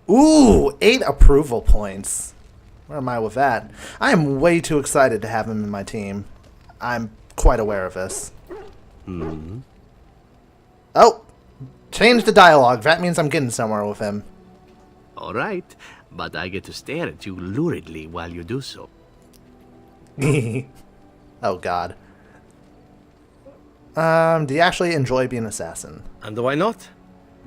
Ooh, 8 approval points. Where am I with that? I am way too excited to have him in my team. I'm quite aware of this. Hmm. Oh, change the dialogue. That means I'm getting somewhere with him. All right, but I get to stare at you luridly while you do so. Oh, God. Do you actually enjoy being an assassin? And why not?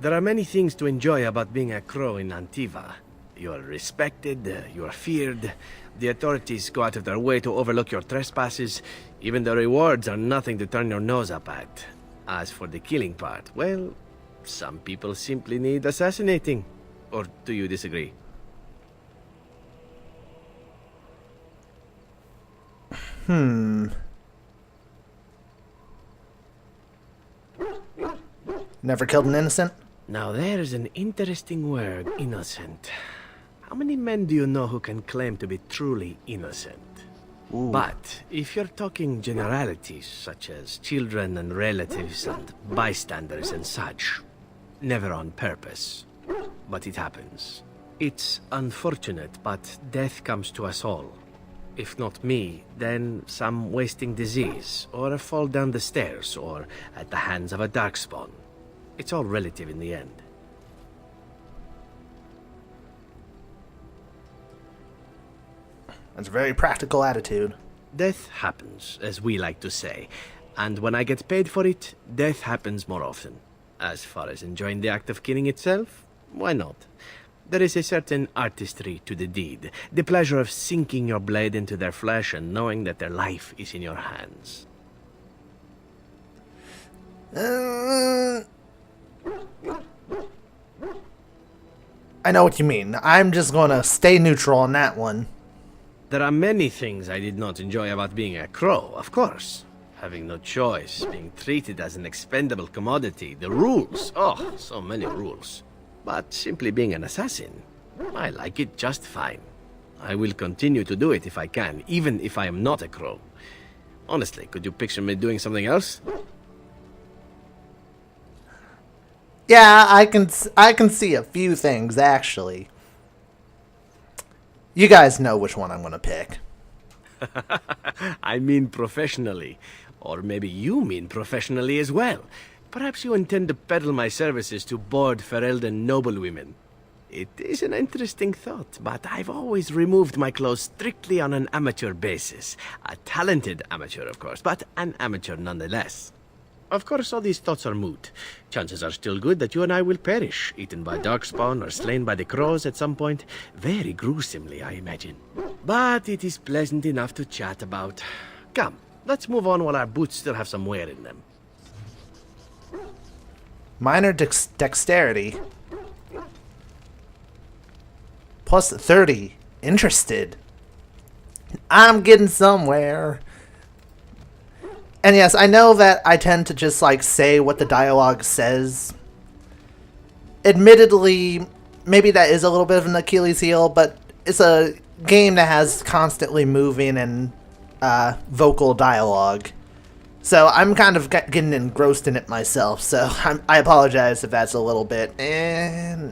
There are many things to enjoy about being a crow in Antiva. You are respected, you are feared, the authorities go out of their way to overlook your trespasses, even the rewards are nothing to turn your nose up at. As for the killing part, well, some people simply need assassinating. Or do you disagree? Never killed an innocent? Now there's an interesting word, innocent. How many men do you know who can claim to be truly innocent? Ooh. But if you're talking generalities, such as children and relatives and bystanders and such, never on purpose. But it happens. It's unfortunate, but death comes to us all. If not me, then some wasting disease, or a fall down the stairs, or at the hands of a darkspawn. It's all relative in the end. That's a very practical attitude. Death happens, as we like to say, and when I get paid for it, death happens more often. As far as enjoying the act of killing itself, why not? There is a certain artistry to the deed, the pleasure of sinking your blade into their flesh and knowing that their life is in your hands. I know what you mean. I'm just gonna stay neutral on that one. There are many things I did not enjoy about being a crow, of course. Having no choice, being treated as an expendable commodity, the rules, oh, so many rules. But simply being an assassin, I like it just fine. I will continue to do it if I can, even if I am not a crow. Honestly, could you picture me doing something else? Yeah, I can see a few things, actually. You guys know which one I'm gonna pick. I mean professionally. Or maybe you mean professionally as well. Perhaps you intend to peddle my services to bored Ferelden noblewomen. It is an interesting thought, but I've always removed my clothes strictly on an amateur basis. A talented amateur, of course, but an amateur nonetheless. Of course, all these thoughts are moot. Chances are still good that you and I will perish, eaten by darkspawn or slain by the crows at some point. Very gruesomely, I imagine. But it is pleasant enough to chat about. Come, let's move on while our boots still have some wear in them. Minor dexterity. Plus 30. Interested. I'm getting somewhere. And yes, I know that I tend to just, like, say what the dialogue says. Admittedly, maybe that is a little bit of an Achilles heel, but it's a game that has constantly moving and vocal dialogue. So I'm kind of getting engrossed in it myself, so I apologize if that's a little bit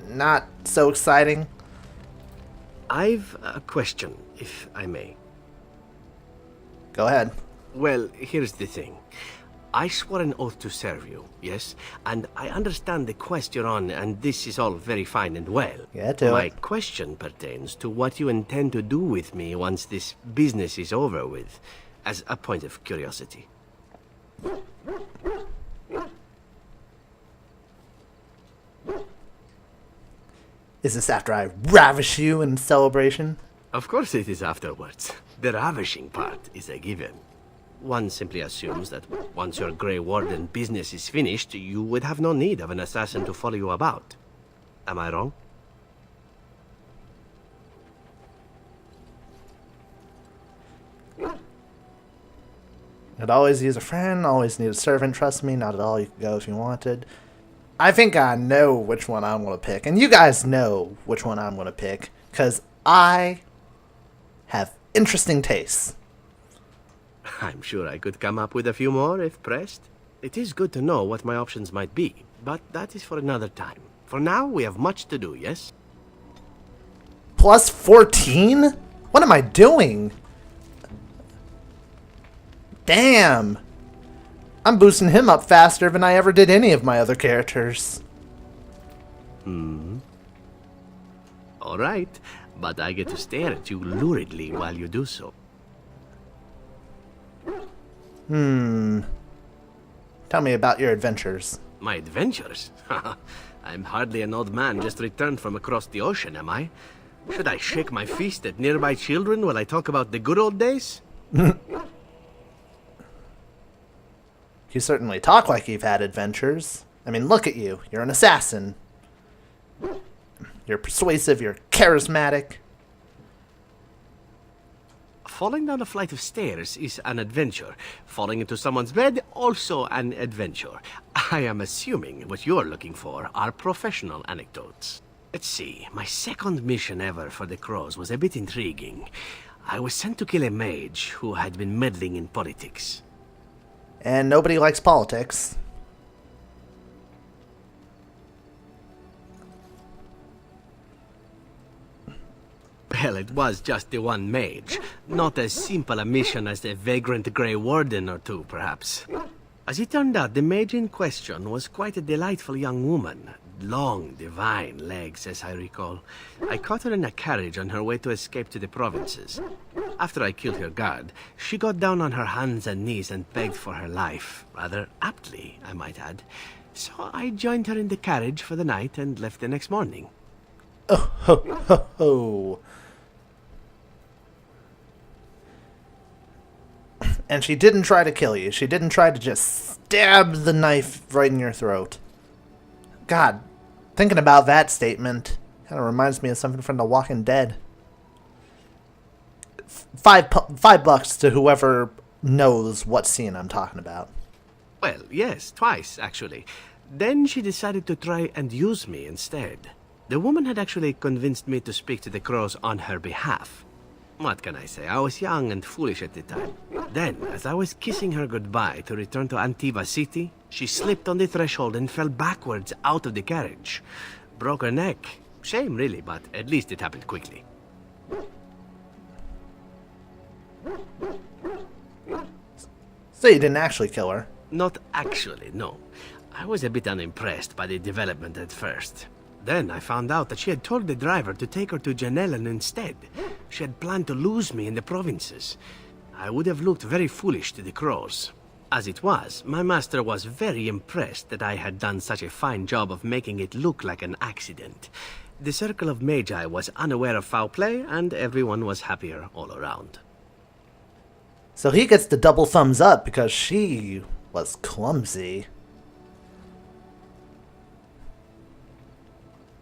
not so exciting. I've a question, if I may. Go ahead. Well, here's the thing. I swore an oath to serve you, yes? And I understand the quest you're on, and this is all very fine and well. Yeah, do My it. question pertains to what you intend to do with me once this business is over with, as a point of curiosity. Is this after I ravish you in celebration? Of course it is afterwards. The ravishing part is a given. One simply assumes that once your Grey Warden business is finished, you would have no need of an assassin to follow you about. Am I wrong? I'd always use a friend, always need a servant, trust me, not at all, you could go if you wanted. I think I know which one I'm going to pick, and you guys know which one I'm going to pick, because I have interesting tastes. I'm sure I could come up with a few more if pressed. It is good to know what my options might be, but that is for another time. For now, we have much to do, yes? plus 14? What am I doing? Damn. I'm boosting him up faster than I ever did any of my other characters. Alright, but I get to stare at you luridly while you do so. Tell me about your adventures. My adventures? I'm hardly an old man just returned from across the ocean, am I? Should I shake my fist at nearby children while I talk about the good old days? You certainly talk like you've had adventures. I mean, look at you. You're an assassin. You're persuasive, you're charismatic. Falling down a flight of stairs is an adventure. Falling into someone's bed, also an adventure. I am assuming what you're looking for are professional anecdotes. Let's see, my second mission ever for the Crows was a bit intriguing. I was sent to kill a mage who had been meddling in politics. And nobody likes politics. Well, it was just the one mage. Not as simple a mission as the vagrant Grey Warden or two, perhaps. As it turned out, the mage in question was quite a delightful young woman. Long, divine legs, as I recall. I caught her in a carriage on her way to escape to the provinces. After I killed her guard, she got down on her hands and knees and begged for her life. Rather aptly, I might add. So I joined her in the carriage for the night and left the next morning. Oh, ho, ho, ho. And she didn't try to kill you. She didn't try to just stab the knife right in your throat. God, thinking about that statement kind of reminds me of something from The Walking Dead. $5 to whoever knows what scene I'm talking about. Well, yes, twice, actually. Then she decided to try and use me instead. The woman had actually convinced me to speak to the Crows on her behalf. What can I say? I was young and foolish at the time. Then, as I was kissing her goodbye to return to Antiva City, she slipped on the threshold and fell backwards out of the carriage. Broke her neck. Shame, really, but at least it happened quickly. So you didn't actually kill her? Not actually, no. I was a bit unimpressed by the development at first. Then I found out that she had told the driver to take her to Janellen instead. She had planned to lose me in the provinces. I would have looked very foolish to the Crows. As it was, my master was very impressed that I had done such a fine job of making it look like an accident. The Circle of Magi was unaware of foul play, and everyone was happier all around. So he gets the double thumbs up because she was clumsy.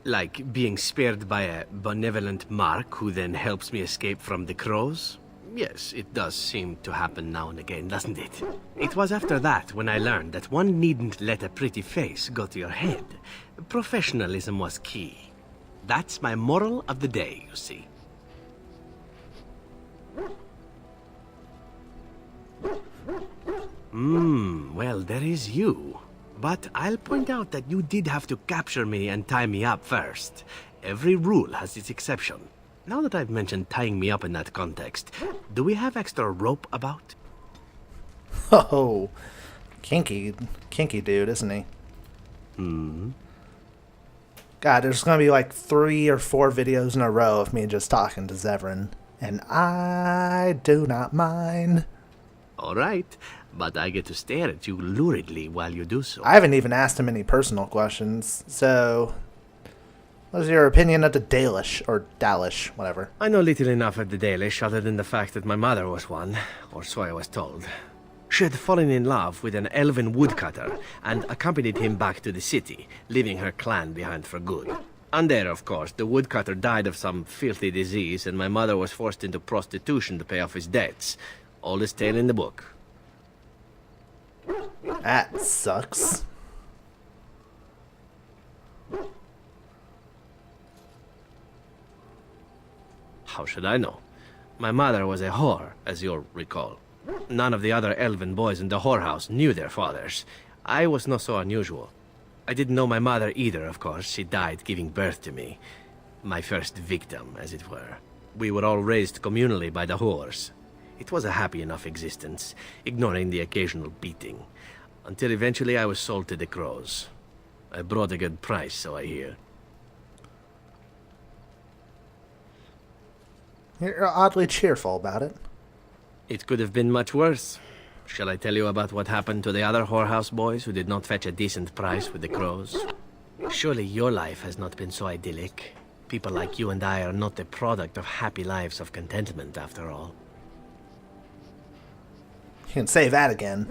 Like being spared by a benevolent mark who then helps me escape from the Crows? Yes, it does seem to happen now and again, doesn't it? It was after that when I learned that one needn't let a pretty face go to your head. Professionalism was key. That's my moral of the day, you see. Well, there is you. But I'll point out that you did have to capture me and tie me up first. Every rule has its exception. Now that I've mentioned tying me up in that context, do we have extra rope about? Oh, kinky dude, isn't he? God, there's gonna be like 3 or 4 videos in a row of me just talking to Zevran, and I do not mind. All right, but I get to stare at you luridly while you do so. I haven't even asked him any personal questions, so what's your opinion of the Dalish, or Dalish, whatever? I know little enough of the Dalish other than the fact that my mother was one, or so I was told. She had fallen in love with an elven woodcutter and accompanied him back to the city, leaving her clan behind for good. And there, of course, the woodcutter died of some filthy disease and my mother was forced into prostitution to pay off his debts. Oldest tale in the book. That sucks. How should I know? My mother was a whore, as you'll recall. None of the other elven boys in the whorehouse knew their fathers. I was not so unusual. I didn't know my mother either, of course. She died giving birth to me. My first victim, as it were. We were all raised communally by the whores. It was a happy enough existence, ignoring the occasional beating. Until eventually I was sold to the crows. I brought a good price, so I hear. You're oddly cheerful about it. It could have been much worse. Shall I tell you about what happened to the other whorehouse boys who did not fetch a decent price with the crows? Surely your life has not been so idyllic. People like you and I are not the product of happy lives of contentment, after all. You can say that again.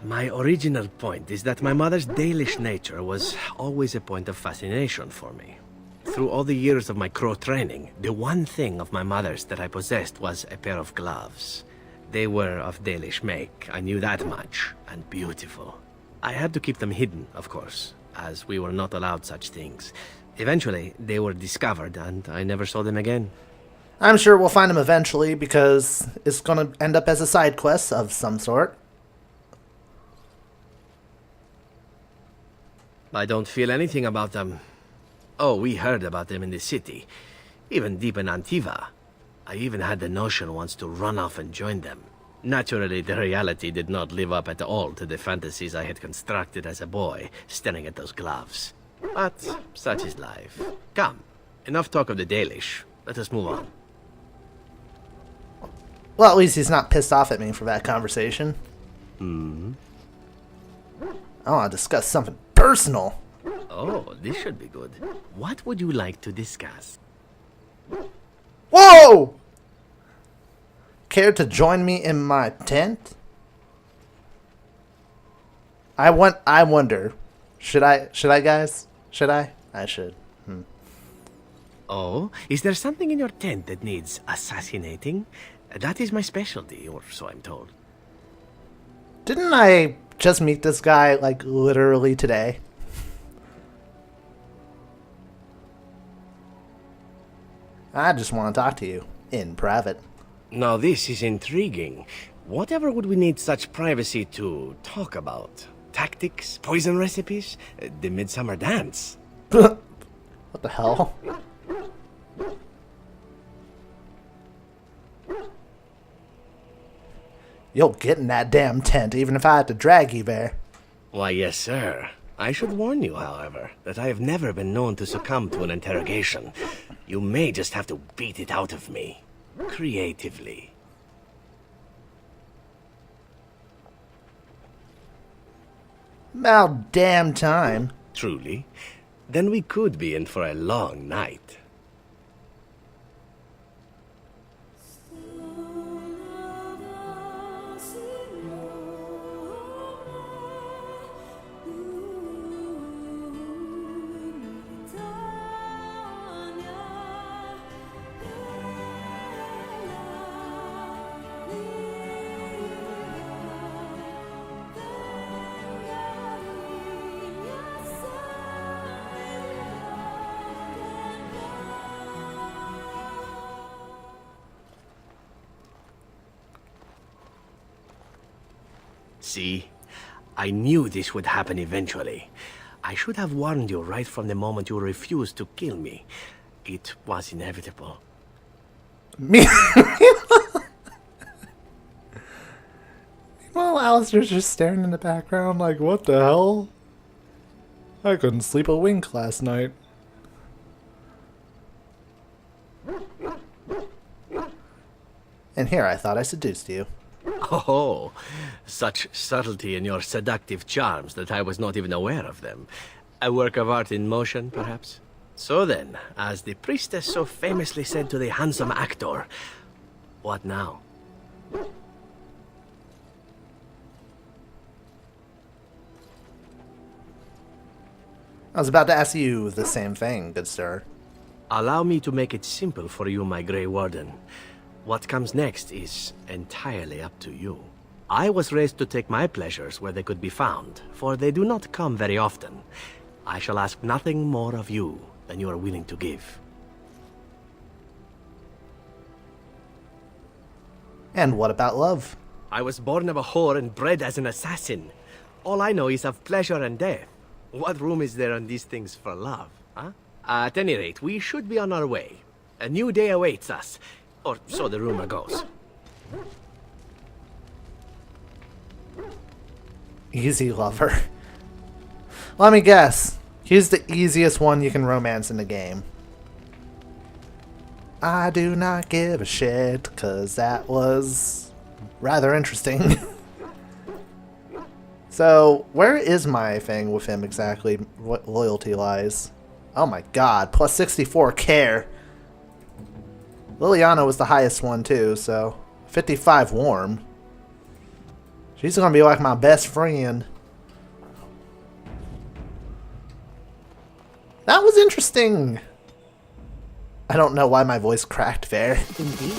My original point is that my mother's Dalish nature was always a point of fascination for me. Through all the years of my crow training, the one thing of my mother's that I possessed was a pair of gloves. They were of Dalish make, I knew that much, and beautiful. I had to keep them hidden, of course, as we were not allowed such things. Eventually, they were discovered, and I never saw them again. I'm sure we'll find them eventually, because it's going to end up as a side quest of some sort. I don't feel anything about them. Oh, we heard about them in the city, even deep in Antiva. I even had the notion once to run off and join them. Naturally, the reality did not live up at all to the fantasies I had constructed as a boy, staring at those gloves. But such is life. Come, enough talk of the Dalish. Let us move on. Well, at least he's not pissed off at me for that conversation. Hmm? I want to discuss something personal. Oh, this should be good. What would you like to discuss? Whoa! Care to join me in my tent? I wonder. Should I guys? Should I? I should. Oh, is there something in your tent that needs assassinating? That is my specialty, or so I'm told. Didn't I just meet this guy, like, literally today? I just want to talk to you. In private. Now this is intriguing. Whatever would we need such privacy to talk about? Tactics? Poison recipes? The midsummer dance? What the hell? You'll get in that damn tent, even if I had to drag you there. Why, yes, sir. I should warn you, however, that I have never been known to succumb to an interrogation. You may just have to beat it out of me. Creatively. About damn time. Truly? Then we could be in for a long night. See? I knew this would happen eventually. I should have warned you right from the moment you refused to kill me. It was inevitable. Me? Well, Alistair's just staring in the background like, what the hell? I couldn't sleep a wink last night. And here I thought I seduced you. Oh, such subtlety in your seductive charms that I was not even aware of them. A work of art in motion, perhaps? So then, as the priestess so famously said to the handsome actor, what now? I was about to ask you the same thing, good sir. Allow me to make it simple for you, my Grey Warden. What comes next is entirely up to you. I was raised to take my pleasures where they could be found, for they do not come very often. I shall ask nothing more of you than you are willing to give. And what about love? I was born of a whore and bred as an assassin. All I know is of pleasure and death. What room is there on these things for love, huh? At any rate, we should be on our way. A new day awaits us. Or so the rumor goes. Easy lover. Let me guess. He's the easiest one you can romance in the game. I do not give a shit, because that was rather interesting. So, where is my thing with him exactly? What loyalty lies? Oh my god, plus 64 care. Liliana was the highest one too, so 55 warm. She's gonna be like my best friend. That was interesting. I don't know why my voice cracked there. Indeed.